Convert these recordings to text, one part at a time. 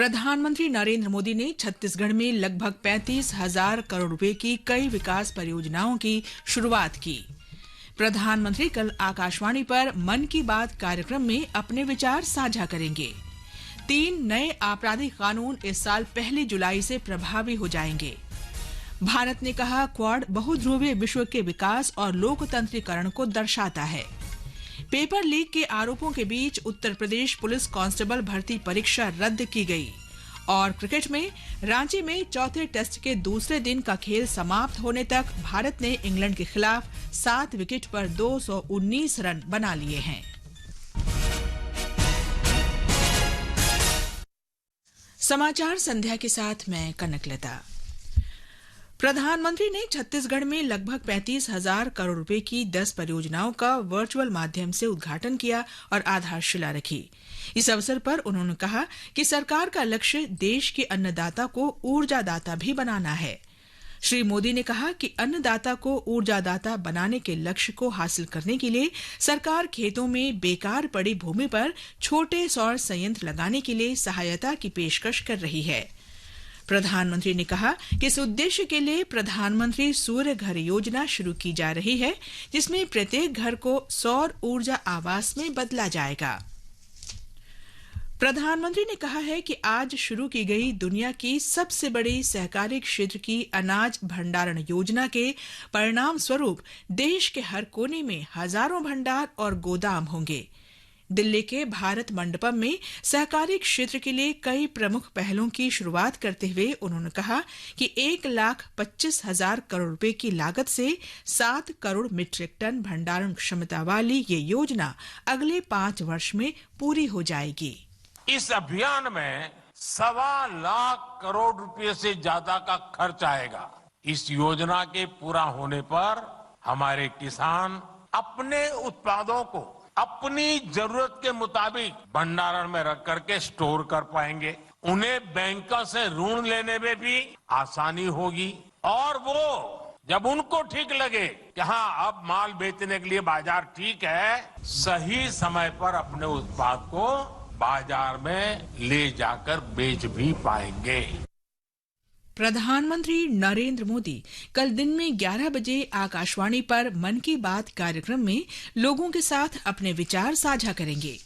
प्रधानमंत्री नरेंद्र मोदी ने छत्तीसगढ़ में लगभग 35,000 करोड़ रुपए की कई विकास परियोजनाओं की शुरुआत की। प्रधानमंत्री कल आकाशवाणी पर मन की बात कार्यक्रम में अपने विचार साझा करेंगे। 3 नए आपराधिक कानून इस साल 1 जुलाई से प्रभावी हो जाएंगे। भारत ने कहा, क्वाड बहुध्रुवीय विश्व के विकास और लोकतंत्रीकरण को दर्शाता है। पेपर लीक के आरोपों के बीच उत्तर प्रदेश पुलिस कांस्टेबल भर्ती परीक्षा रद्द की गई। और क्रिकेट में रांची में चौथे टेस्ट के दूसरे दिन का खेल समाप्त होने तक भारत ने इंग्लैंड के खिलाफ 7 विकेट पर 219 रन बना लिए हैं। समाचार संध्या के साथ मैं कनकलता। प्रधानमंत्री ने छत्तीसगढ़ में लगभग 35,000 करोड़ रुपए की 10 परियोजनाओं का वर्चुअल माध्यम से उद्घाटन किया और आधारशिला रखी। इस अवसर पर उन्होंने कहा कि सरकार का लक्ष्य देश के अन्नदाता को ऊर्जादाता भी बनाना है। श्री मोदी ने कहा कि अन्नदाता को ऊर्जादाता बनाने के लक्ष्य को हासिल करने के लिए सरकार खेतों में बेकार पड़ी भूमि पर छोटे सौर संयंत्र लगाने के लिए सहायता की पेशकश कर रही है। प्रधानमंत्री ने कहा कि इस उद्देश्य के लिए प्रधानमंत्री सूर्य घर योजना शुरू की जा रही है, जिसमें प्रत्येक घर को सौर ऊर्जा आवास में बदला जाएगा। प्रधानमंत्री ने कहा है कि आज शुरू की गई दुनिया की सबसे बड़ी सहकारी क्षेत्र की अनाज भंडारण योजना के परिणाम स्वरूप देश के हर कोने में हजारों भंडार और गोदाम होंगे। दिल्ली के भारत मंडपम में सहकारी क्षेत्र के लिए कई प्रमुख पहलों की शुरुआत करते हुए उन्होंने कहा कि 1,25,000 करोड़ रुपए की लागत से 7 करोड़ मीट्रिक टन भंडारण क्षमता वाली ये योजना अगले 5 वर्ष में पूरी हो जाएगी। इस अभियान में 1.25 लाख करोड़ रुपए से ज्यादा का खर्च आएगा। इस योजना के पूरा होने पर हमारे किसान अपने उत्पादों को अपनी जरूरत के मुताबिक भंडारण में रख करके स्टोर कर पाएंगे। उन्हें बैंकों से ऋण लेने में भी आसानी होगी और वो जब उनको ठीक लगे कि हाँ अब माल बेचने के लिए बाजार ठीक है, सही समय पर अपने उत्पाद को बाजार में ले जाकर बेच भी पाएंगे। प्रधानमंत्री नरेंद्र मोदी कल दिन में 11 बजे आकाशवाणी पर मन की बात कार्यक्रम में लोगों के साथ अपने विचार साझा करेंगे।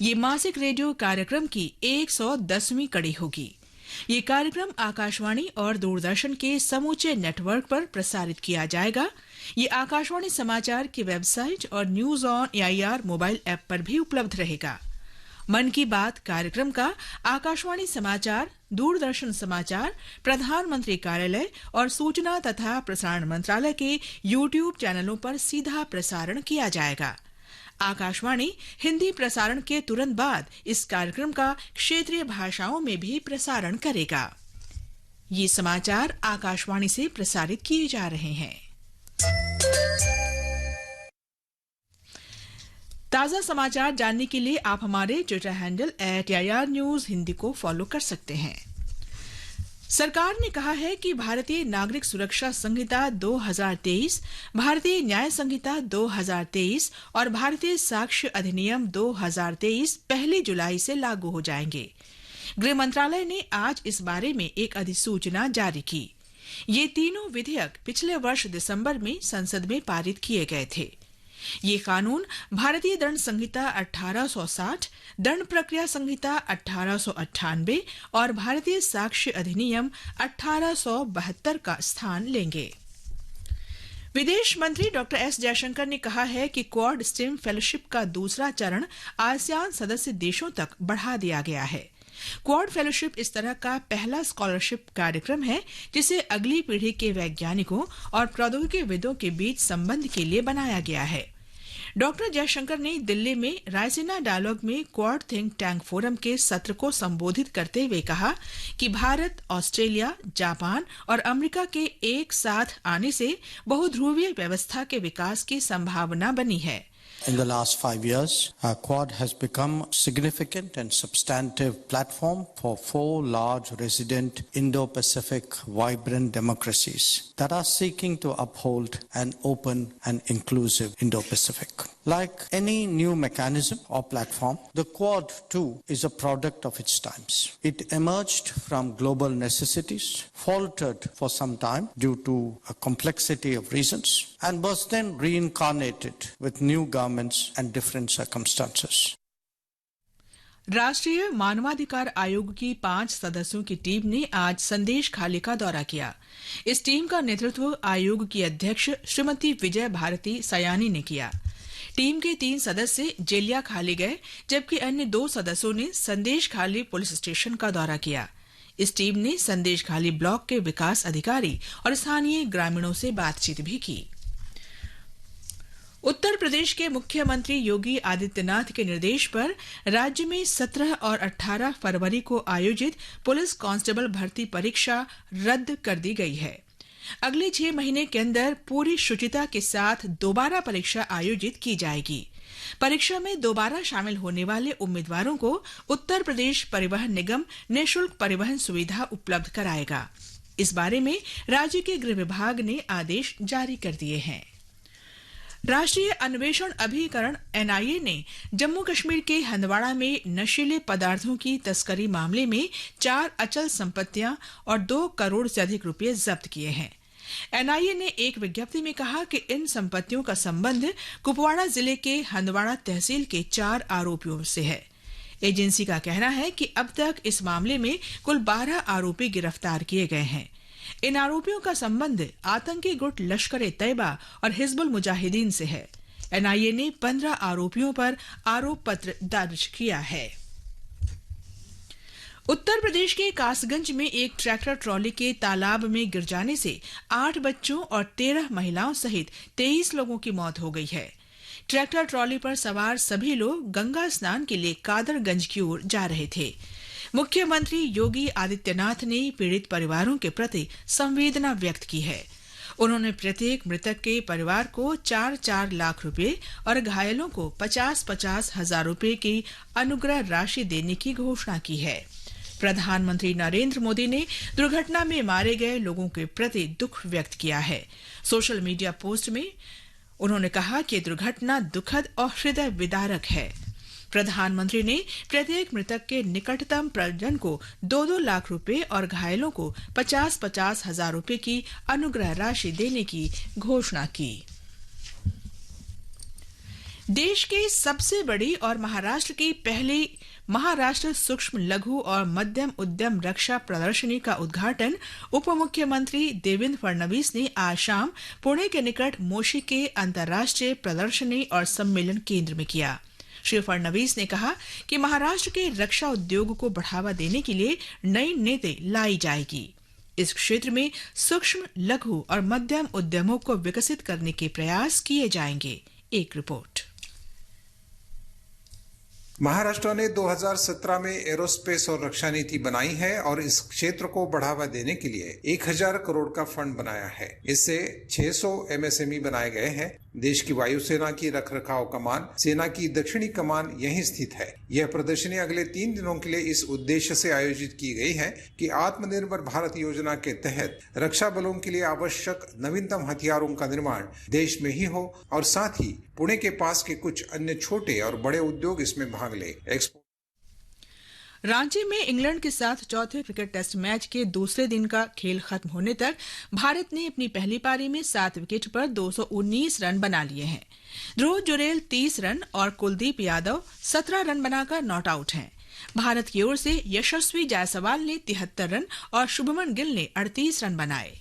ये मासिक रेडियो कार्यक्रम की 110वीं कड़ी होगी। ये कार्यक्रम आकाशवाणी और दूरदर्शन के समूचे नेटवर्क पर प्रसारित किया जाएगा। ये आकाशवाणी समाचार की वेबसाइट और news on AIR mobile app पर भी उपलब्ध रहेगा। मन की बात कार्यक्रम का आकाशवाणी समाचार, दूरदर्शन समाचार, प्रधानमंत्री कार्यालय और सूचना तथा प्रसारण मंत्रालय के YouTube चैनलों पर सीधा प्रसारण किया जाएगा। आकाशवाणी हिंदी प्रसारण के तुरंत बाद इस कार्यक्रम का क्षेत्रीय भाषाओं में भी प्रसारण करेगा। ये समाचार आकाशवाणी से प्रसारित किए जा रहे हैं। ताजा समाचार जानने के लिए आप हमारे Twitter handle @AIR News Hindi को फॉलो कर सकते हैं। सरकार ने कहा है कि भारतीय नागरिक सुरक्षा संहिता 2023, भारतीय न्याय संहिता 2023 और भारतीय साक्ष्य अधिनियम 2023 1 जुलाई से लागू हो जाएंगे। गृह मंत्रालय ने आज इस बारे में एक अधिसूचना जारी की। ये तीनों विधेयक पिछले वर्ष दिसंबर में संसद में पारित किए गए थे। ये कानून भारतीय दंड संहिता 1860, दंड प्रक्रिया संहिता 1898 और भारतीय साक्ष्य अधिनियम 1872 का स्थान लेंगे। विदेश मंत्री डॉ. एस जयशंकर ने कहा है कि क्वाड स्टेम फेलोशिप का दूसरा चरण आसियान सदस्य देशों तक बढ़ा दिया गया है। क्वाड फेलोशिप इस तरह का पहला स्कॉलरशिप कार्यक्रम है जिसे अगली पीढ़ी के वैज्ञानिकों और प्रौद्योगिकीविदों के बीच संबंध के लिए बनाया गया है। डॉक्टर जयशंकर ने दिल्ली में रायसीना डायलॉग में क्वाड थिंक टैंक फोरम के सत्र को संबोधित करते हुए कहा कि भारत, ऑस्ट्रेलिया, जापान और अमेरिका के एक साथ आने से बहुध्रुवीय व्यवस्था के विकास की संभावना बनी है। In the last 5 years, Quad has become a significant and substantive platform for 4 large resident Indo-Pacific vibrant democracies that are seeking to uphold an open and inclusive Indo-Pacific. Like any new mechanism or platform, the Quad too is a product of its times. It emerged from global necessities, faltered for some time due to a complexity of reasons, and was then reincarnated with new governments and different circumstances. राष्ट्रीय मानवाधिकार आयोग की 5 सदस्यों की team ने आज संदेश खाली का दौरा किया। इस टीम का नेतृत्व आयोग की अध्यक्ष श्रीमती विजय भारती सयानी ने किया। टीम के 3 सदस्य जेलिया खाली गए, जबकि अन्य 2 सदस्यों ने संदेश खाली पुलिस स्टेशन का दौरा किया। इस टीम ने संदेश खाली ब्लॉक के विकास अधिकारी और स्थानीय ग्रामीणों से बातचीत भी की। उत्तर प्रदेश के मुख्यमंत्री योगी आदित्यनाथ के निर्देश पर राज्य में 17 और 18 फरवरी को आयोजित पुलिस कांस्टेबल भर्ती परीक्षा रद्द कर दी गई है। अगले 6 महीने के अंदर पूरी शुचिता के साथ दोबारा परीक्षा आयोजित की जाएगी। परीक्षा में दोबारा शामिल होने वाले उम्मीदवारों को उत्तर प्रदेश परिवहन निगम निःशुल्क परिवहन सुविधा उपलब्ध कराएगा। इस बारे में राज्य के गृह विभाग ने आदेश जारी कर दिए हैं। राष्ट्रीय अन्वेषण अभिकरण एनआईए ने जम्मू कश्मीर के हंदवाड़ा में नशीले पदार्थों की तस्करी मामले में 4 अचल संपत्तियां और 2 करोड़ से अधिक रुपए जब्त किए हैं। एनआईए ने एक विज्ञप्ति में कहा कि इन संपत्तियों का संबंध कुपवाड़ा जिले के हंदवाड़ा तहसील के 4 आरोपियों से है। एजेंसी का कहना है कि अब तक इस मामले में कुल 12 आरोपी गिरफ्तार किए गए हैं। इन आरोपियों का संबंध आतंकी गुट लश्कर-ए-तैयबा और हिजबुल मुजाहिदीन से है। एनआईए ने 15 आरोपियों पर आरोप पत्र दर्ज किया है। उत्तर प्रदेश के कासगंज में एक ट्रैक्टर ट्रॉली के तालाब में गिर जाने से 8 बच्चों और 13 महिलाओं सहित 23 लोगों की मौत हो गई है। ट्रैक्टर ट्रॉली पर सवार सभी लोग गंगा स्नान के लिए कादरगंज की ओर जा रहे थे। मुख्यमंत्री योगी आदित्यनाथ ने पीड़ित परिवारों के प्रति संवेदना व्यक्त की है। उन्होंने प्रत्येक मृतक के परिवार को 4-4 लाख रुपए और घायलों को 50-50 हजार रुपए की अनुग्रह राशि देने की घोषणा की है। प्रधानमंत्री नरेंद्र मोदी ने दुर्घटना में मारे गए लोगों के प्रति दुख व्यक्त किया है। सोशल मीडिया पोस्ट में उन्होंने कहा कि दुर्घटना दुखद और हृदय विदारक है। प्रधानमंत्री ने प्रत्येक मृतक के निकटतम परिजन को 2-2 लाख रुपए और घायलों को 50-50 हजार रुपए की अनुग्रह राशि देने की घोषणा की। देश के सबसे बड़ी और महाराष्ट्र की पहली महाराष्ट्र सूक्ष्म लघु और मध्यम उद्यम रक्षा प्रदर्शनी का उद्घाटन उप मुख्यमंत्री देवेंद्र फडणवीस ने आज शाम पुणे के निकट मोशी के अंतर्राष्ट्रीय प्रदर्शनी और सम्मेलन केंद्र में किया। श्री फडणवीस ने कहा कि महाराष्ट्र के रक्षा उद्योग को बढ़ावा देने के लिए नई नीति लाई जाएगी। इस क्षेत्र में सूक्ष्म लघु और मध्यम उद्यमों को विकसित करने के प्रयास किए जाएंगे। एक रिपोर्ट। महाराष्ट्र ने 2017 में एरोस्पेस और रक्षा नीति बनाई है और इस क्षेत्र को बढ़ावा देने के लिए 1000 करोड़ का फंड बनाया है। इससे 600 एमएसएमई बनाए गए हैं। देश की वायुसेना की रखरखाव कमान, सेना की दक्षिणी कमान यहीं स्थित है। यह प्रदर्शनी अगले 3 दिनों के लिए इस उद्देश्य से आयोजित की गई है कि आत्मनिर्भर भारत योजना के तहत रक्षा बलों के लिए आवश्यक नवीनतम हथियारों का निर्माण देश में ही हो और साथ ही पुणे के पास के कुछ अन्य छोटे और बड़े उद्योग इसमें भाग ले। रांची में इंग्लैंड के साथ चौथे क्रिकेट टेस्ट मैच के दूसरे दिन का खेल खत्म होने तक भारत ने अपनी पहली पारी में 7 विकेट पर 219 रन बना लिए हैं। ध्रुव जुरेल 30 रन और कुलदीप यादव 17 रन बनाकर नॉट आउट हैं। भारत की ओर से यशस्वी जायसवाल ने 73 रन और शुभमन गिल ने 38 रन बनाए।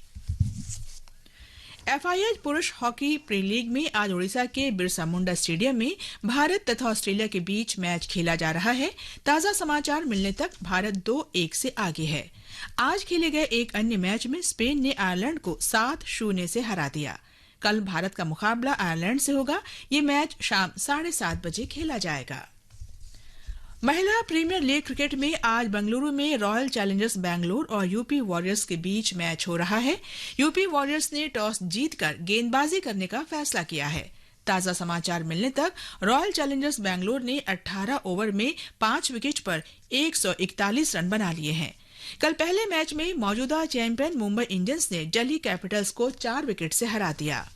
एफआईएच पुरुष हॉकी प्री लीग में आज ओडिशा के बिरसा मुंडा स्टेडियम में भारत तथा ऑस्ट्रेलिया के बीच मैच खेला जा रहा है। ताजा समाचार मिलने तक भारत 2-1 से आगे है। आज खेले गए एक अन्य मैच में स्पेन ने आयरलैंड को 7-0 से हरा दिया। कल भारत का मुकाबला आयरलैंड से होगा। ये मैच शाम 7:30 बजे खेला जाएगा। महिला प्रीमियर लीग क्रिकेट में आज बेंगलुरु में रॉयल चैलेंजर्स बैंगलोर और यूपी वॉरियर्स के बीच मैच हो रहा है। यूपी वॉरियर्स ने टॉस जीतकर गेंदबाजी करने का फैसला किया है। ताजा समाचार मिलने तक रॉयल चैलेंजर्स बैंगलोर ने 18 ओवर में 5 विकेट पर 141 रन बना लिए हैं। कल पहले मैच में मौजूदा चैंपियन मुंबई इंडियंस ने दिल्ली कैपिटल्स को 4 विकेट से हरा दिया।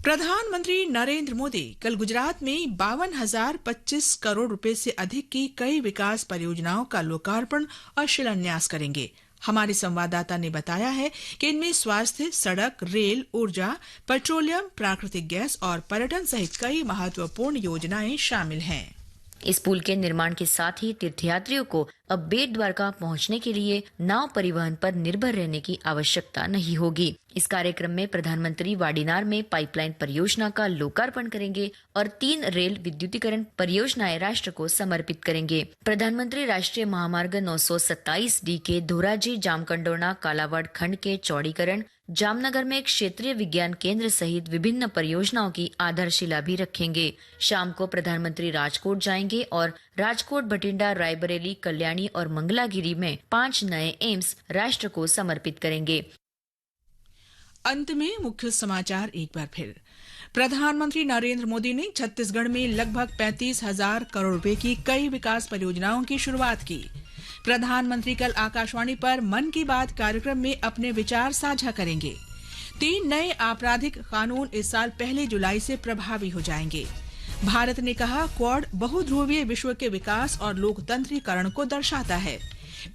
प्रधानमंत्री नरेंद्र मोदी कल गुजरात में 52,025 करोड़ रुपए से अधिक की कई विकास परियोजनाओं का लोकार्पण और शिलान्यास करेंगे। हमारे संवाददाता ने बताया है कि इनमें स्वास्थ्य, सड़क, रेल, ऊर्जा, पेट्रोलियम, प्राकृतिक गैस और पर्यटन सहित कई महत्वपूर्ण योजनाएं शामिल हैं। इस पुल के निर्माण के साथ ही तीर्थयात्रियों को अब बेट द्वारका पहुंचने के लिए नाव परिवहन पर निर्भर रहने की आवश्यकता नहीं होगी। इस कार्यक्रम में प्रधानमंत्री वाडीनार में पाइपलाइन परियोजना का लोकार्पण करेंगे और 3 रेल विद्युतीकरण परियोजनाएं राष्ट्र को समर्पित करेंगे। प्रधानमंत्री राष्ट्रीय महामार्ग 927D के धोराजी जामकंडोरना कालावाड़ खंड के चौड़ीकरण, जामनगर में क्षेत्रीय विज्ञान केंद्र सहित विभिन्न परियोजनाओं की आधारशिला भी रखेंगे। शाम को प्रधानमंत्री राजकोट जाएंगे और राजकोट, बठिंडा, रायबरेली, कल्याणी और मंगलागिरी में 5 नए एम्स राष्ट्र को समर्पित करेंगे। अंत में मुख्य समाचार एक बार फिर। प्रधानमंत्री नरेंद्र मोदी ने छत्तीसगढ़ में लगभग 35,000 करोड़ रुपए की कई विकास परियोजनाओं की शुरुआत की। प्रधानमंत्री कल आकाशवाणी पर मन की बात कार्यक्रम में अपने विचार साझा करेंगे। 3 नए आपराधिक कानून इस साल 1 जुलाई से प्रभावी हो जाएंगे। भारत ने कहा, क्वाड बहुध्रुवीय विश्व के विकास और लोकतंत्रीकरण को दर्शाता है।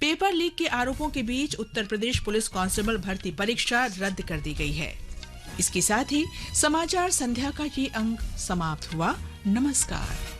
पेपर लीक के आरोपों के बीच उत्तर प्रदेश पुलिस कांस्टेबल भर्ती परीक्षा रद्द कर दी गई है। इसके साथ ही समाचार संध्या का ये अंक समाप्त हुआ। नमस्कार।